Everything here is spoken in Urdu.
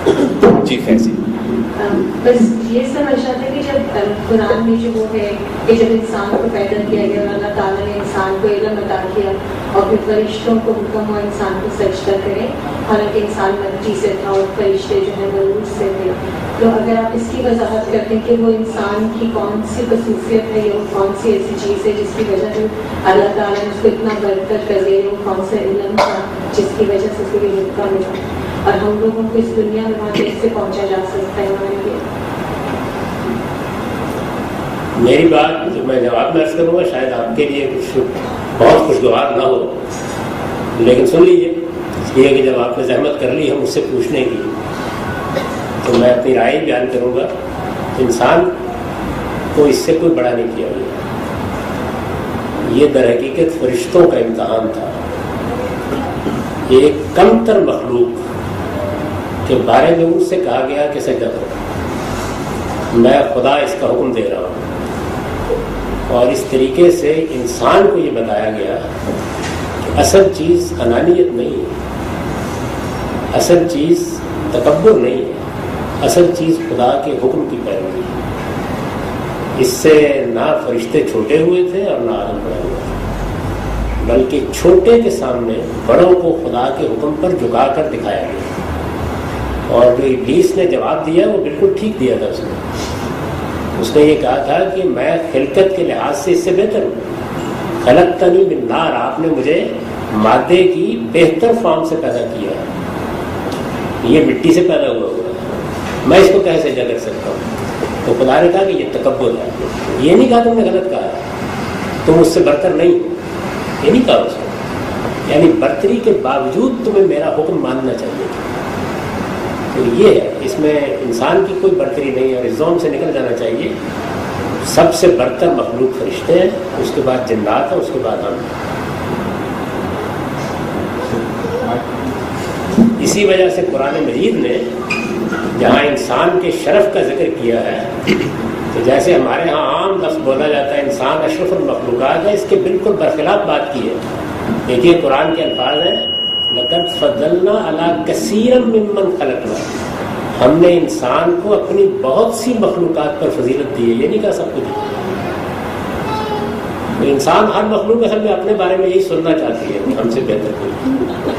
جی فیضی بس یہ سمجھنا تھا کہ جب قرآن میں جو وہ ہے کہ جب انسان کو پیدا کیا گیا اور اللہ تعالیٰ نے انسان کو علم عطا کیا اور پھر فرشتوں کو حکم ہوا انسان کو سجدہ کرے، حالانکہ انسان مٹی سے تھا اور فرشتے جو ہیں وہ نور سے تھے، تو اگر آپ اس کی وضاحت کرتے ہیں کہ وہ انسان کی کون سی خصوصیت ہے یا وہ کون سی ایسی چیز ہے جس کی وجہ سے اللہ تعالیٰ نے اس کو اتنا برتر کر دیا، وہ کون سا علم تھا جس کی وجہ سے اس کو یہ رتبہ ملا، اور ہم لوگوں کو اس دنیا میں وہاں کیسے پہنچا جا سکتا ہے ہمارے لیے؟ میری بات جو میں جواب میں عرض کروں گا شاید آپ کے لیے کچھ بہت خوشگوار نہ ہو، لیکن سن لیجیے یہ کہ جب آپ نے زحمت کر لی ہے مجھ سے پوچھنے کی تو میں اپنی رائے بیان کروں گا۔ انسان کو اس سے کوئی بڑا نہیں کیا گیا، یہ در حقیقت فرشتوں کا امتحان تھا۔ ایک کم تر مخلوق کے بارے میں مجھ سے کہا گیا کہ سجدہ کرو، میں خدا اس کا حکم دے رہا ہوں، اور اس طریقے سے انسان کو یہ بتایا گیا کہ اصل چیز انانیت نہیں ہے، اصل چیز تکبر نہیں ہے، اصل چیز خدا کے حکم کی پیروی ہے۔ اس سے نہ فرشتے چھوٹے ہوئے تھے اور نہ آدم بڑا ہوا تھا، بلکہ چھوٹے کے سامنے بڑوں کو خدا کے حکم پر جھکا کر دکھایا گیا، اور جو ابلیس نے جواب دیا وہ بالکل ٹھیک دیا تھا۔ اس نے یہ کہا تھا کہ میں خلقت کے لحاظ سے اس سے بہتر ہوں، خلقتنی من نار، آپ نے مجھے مادے کی بہتر فارم سے پیدا کیا ہے، یہ مٹی سے پیدا ہوا ہے، میں اس کو کیسے سجدہ کر سکتا ہوں؟ تو خدا نے کہا کہ یہ تکبر ہے، یہ نہیں کہا تم نے غلط کہا، تم اس سے برتر نہیں ہو، یہ نہیں کہا اس کو، یعنی برتری کے باوجود تمہیں میرا حکم ماننا چاہیے۔ تو یہ ہے، اس میں انسان کی کوئی برتری نہیں ہے، اور اس زون سے نکل جانا چاہیے۔ سب سے برتر مخلوق فرشتے ہیں، اس کے بعد جنات ہیں، اس کے بعد ہم۔ اسی وجہ سے قرآن مجید نے جہاں انسان کے شرف کا ذکر کیا ہے، تو جیسے ہمارے ہاں عام لفظ بولا جاتا ہے انسان اشرف المخلوقات ہے، اس کے بالکل برخلاف بات کی ہے۔ دیکھیے قرآن کے الفاظ ہیں لَقَدْ فَضَّلْنَا عَلَىٰ كَثِيرٍ مِّمَّنْ خَلَقْنَا، ہم نے انسان کو اپنی بہت سی مخلوقات پر فضیلت دی ہے، یہ نہیں کہا سب کچھ۔ تو انسان ہر مخلوق اصل میں اپنے بارے میں یہی سننا چاہتی ہے کہ ہم سے بہتر کوئی